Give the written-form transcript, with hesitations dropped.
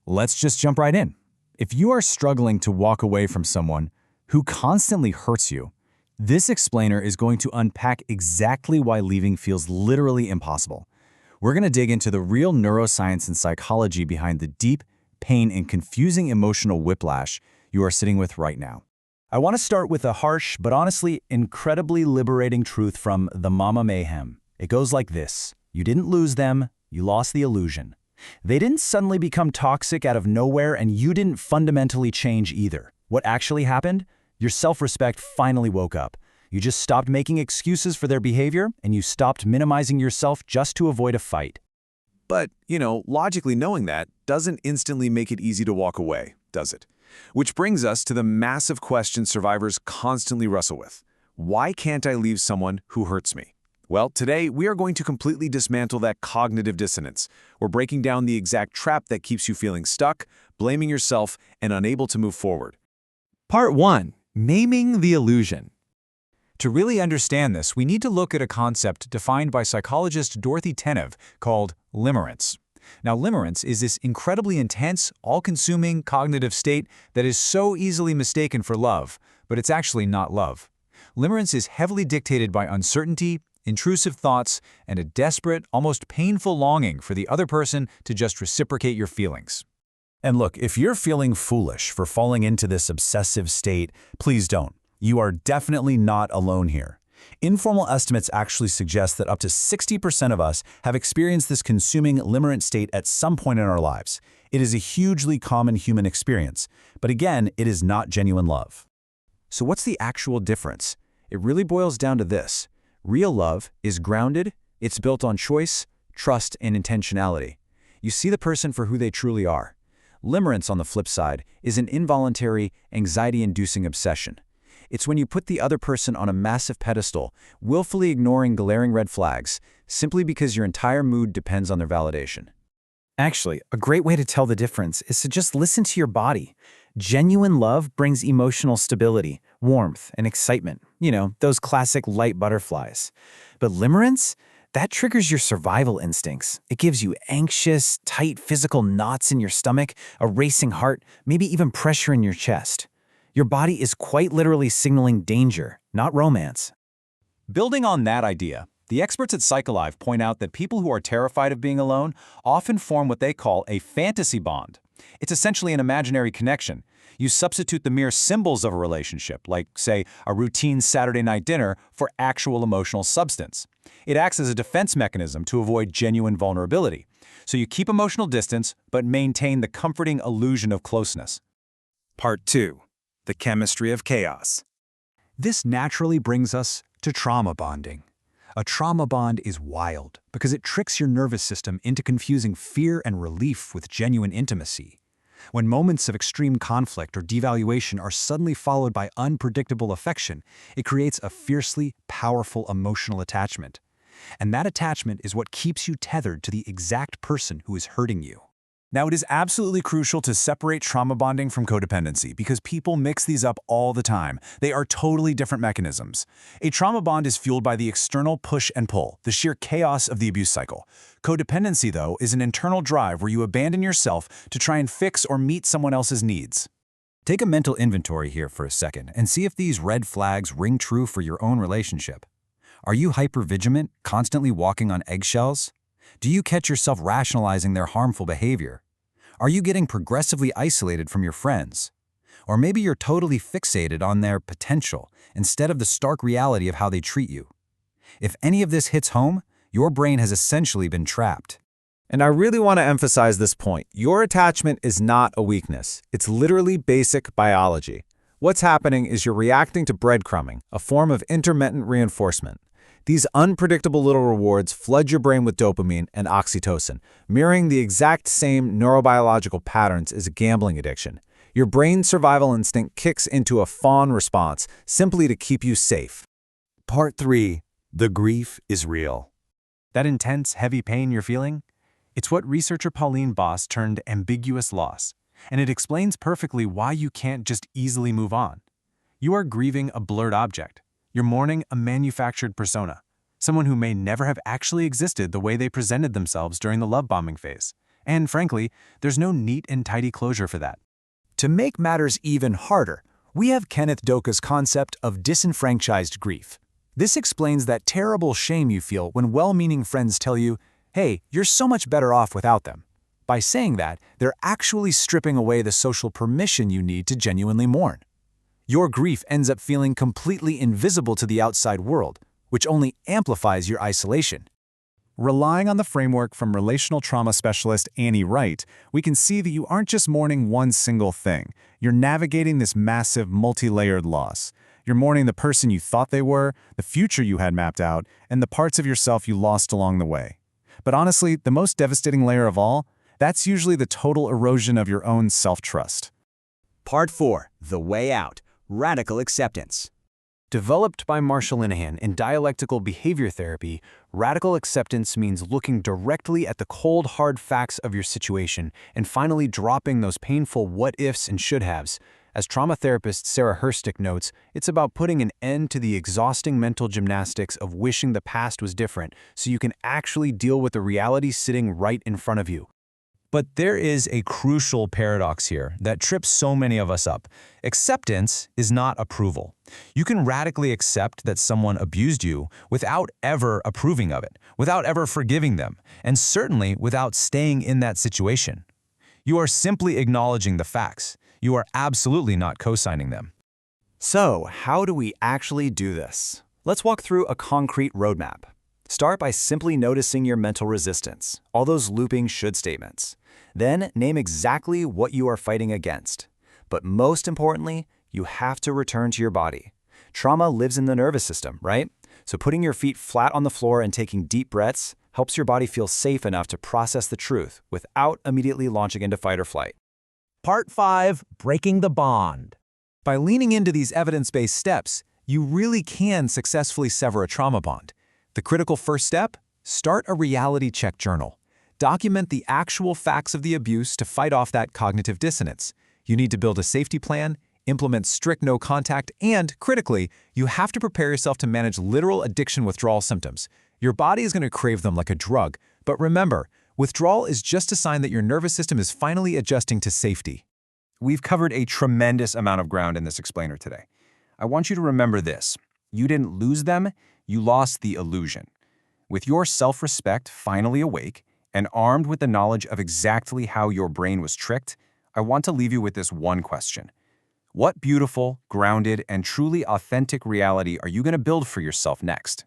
Let's just jump right in. If you are struggling to walk away from someone who constantly hurts you, this explainer is going to unpack exactly why leaving feels literally impossible. We're going to dig into the real neuroscience and psychology behind the deep pain and confusing emotional whiplash you are sitting with right now. I want to start with a harsh, but honestly incredibly liberating truth from The Mama Mayhem. It goes like this: you didn't lose them, you lost the illusion. They didn't suddenly become toxic out of nowhere, and you didn't fundamentally change either. What actually happened? Your self-respect finally woke up. You just stopped making excuses for their behavior, and you stopped minimizing yourself just to avoid a fight. But, logically knowing that doesn't instantly make it easy to walk away, does it? Which brings us to the massive question survivors constantly wrestle with. Why can't I leave someone who hurts me? Well, today we are going to completely dismantle that cognitive dissonance. We're breaking down the exact trap that keeps you feeling stuck, blaming yourself, and unable to move forward. Part 1. Naming the illusion. To really understand this, we need to look at a concept defined by psychologist Dorothy Tenev called limerence. Now, limerence is this incredibly intense, all-consuming cognitive state that is so easily mistaken for love, but it's actually not love. Limerence is heavily dictated by uncertainty, intrusive thoughts, and a desperate, almost painful longing for the other person to just reciprocate your feelings. And look, if you're feeling foolish for falling into this obsessive state, please don't. You are definitely not alone here. Informal estimates actually suggest that up to 60% of us have experienced this consuming limerent state at some point in our lives. It is a hugely common human experience, but again, it is not genuine love. So what's the actual difference? It really boils down to this. Real love is grounded, it's built on choice, trust, and intentionality. You see the person for who they truly are. Limerence, on the flip side, is an involuntary, anxiety-inducing obsession. It's when you put the other person on a massive pedestal, willfully ignoring glaring red flags, simply because your entire mood depends on their validation. Actually, a great way to tell the difference is to just listen to your body. Genuine love brings emotional stability, warmth, and excitement. Those classic light butterflies. But limerence? That triggers your survival instincts. It gives you anxious, tight physical knots in your stomach, a racing heart, maybe even pressure in your chest. Your body is quite literally signaling danger, not romance. Building on that idea, the experts at PsychAlive point out that people who are terrified of being alone often form what they call a fantasy bond. It's essentially an imaginary connection. You substitute the mere symbols of a relationship, like, say, a routine Saturday night dinner, for actual emotional substance. It acts as a defense mechanism to avoid genuine vulnerability. So you keep emotional distance, but maintain the comforting illusion of closeness. Part 2. The chemistry of chaos. This naturally brings us to trauma bonding. A trauma bond is wild because it tricks your nervous system into confusing fear and relief with genuine intimacy. When moments of extreme conflict or devaluation are suddenly followed by unpredictable affection, it creates a fiercely powerful emotional attachment. And that attachment is what keeps you tethered to the exact person who is hurting you. Now, it is absolutely crucial to separate trauma bonding from codependency because people mix these up all the time. They are totally different mechanisms. A trauma bond is fueled by the external push and pull, the sheer chaos of the abuse cycle. Codependency, though, is an internal drive where you abandon yourself to try and fix or meet someone else's needs. Take a mental inventory here for a second and see if these red flags ring true for your own relationship. Are you hypervigilant, constantly walking on eggshells? Do you catch yourself rationalizing their harmful behavior? Are you getting progressively isolated from your friends? Or maybe you're totally fixated on their potential instead of the stark reality of how they treat you. If any of this hits home, your brain has essentially been trapped. And I really want to emphasize this point. Your attachment is not a weakness. It's literally basic biology. What's happening is you're reacting to breadcrumbing, a form of intermittent reinforcement. These unpredictable little rewards flood your brain with dopamine and oxytocin, mirroring the exact same neurobiological patterns as a gambling addiction. Your brain's survival instinct kicks into a fawn response simply to keep you safe. Part 3. The grief is real. That intense, heavy pain you're feeling? It's what researcher Pauline Boss termed ambiguous loss, and it explains perfectly why you can't just easily move on. You are grieving a blurred object. You're mourning a manufactured persona, someone who may never have actually existed the way they presented themselves during the love bombing phase. And frankly, there's no neat and tidy closure for that. To make matters even harder, we have Kenneth Doka's concept of disenfranchised grief. This explains that terrible shame you feel when well-meaning friends tell you, hey, you're so much better off without them. By saying that, they're actually stripping away the social permission you need to genuinely mourn. Your grief ends up feeling completely invisible to the outside world, which only amplifies your isolation. Relying on the framework from relational trauma specialist Annie Wright, we can see that you aren't just mourning one single thing. You're navigating this massive, multi-layered loss. You're mourning the person you thought they were, the future you had mapped out, and the parts of yourself you lost along the way. But honestly, the most devastating layer of all, that's usually the total erosion of your own self-trust. Part 4. The Way Out. Radical Acceptance. Developed by Marshall Linehan in dialectical behavior therapy, radical acceptance means looking directly at the cold, hard facts of your situation and finally dropping those painful what-ifs and should-haves. As trauma therapist Sarah Herstick notes, it's about putting an end to the exhausting mental gymnastics of wishing the past was different so you can actually deal with the reality sitting right in front of you. But there is a crucial paradox here that trips so many of us up. Acceptance is not approval. You can radically accept that someone abused you without ever approving of it, without ever forgiving them, and certainly without staying in that situation. You are simply acknowledging the facts. You are absolutely not co-signing them. So, how do we actually do this? Let's walk through a concrete roadmap. Start by simply noticing your mental resistance, all those looping should statements. Then name exactly what you are fighting against. But most importantly, you have to return to your body. Trauma lives in the nervous system, right? So putting your feet flat on the floor and taking deep breaths helps your body feel safe enough to process the truth without immediately launching into fight or flight. Part 5. Breaking the bond. By leaning into these evidence-based steps, you really can successfully sever a trauma bond. The critical first step? Start a reality check journal. Document the actual facts of the abuse to fight off that cognitive dissonance. You need to build a safety plan, implement strict no contact, and, critically, you have to prepare yourself to manage literal addiction withdrawal symptoms. Your body is going to crave them like a drug. But remember, withdrawal is just a sign that your nervous system is finally adjusting to safety. We've covered a tremendous amount of ground in this explainer today. I want you to remember this. You didn't lose them, you lost the illusion. With your self-respect finally awake and armed with the knowledge of exactly how your brain was tricked, I want to leave you with this one question. What beautiful, grounded, and truly authentic reality are you going to build for yourself next?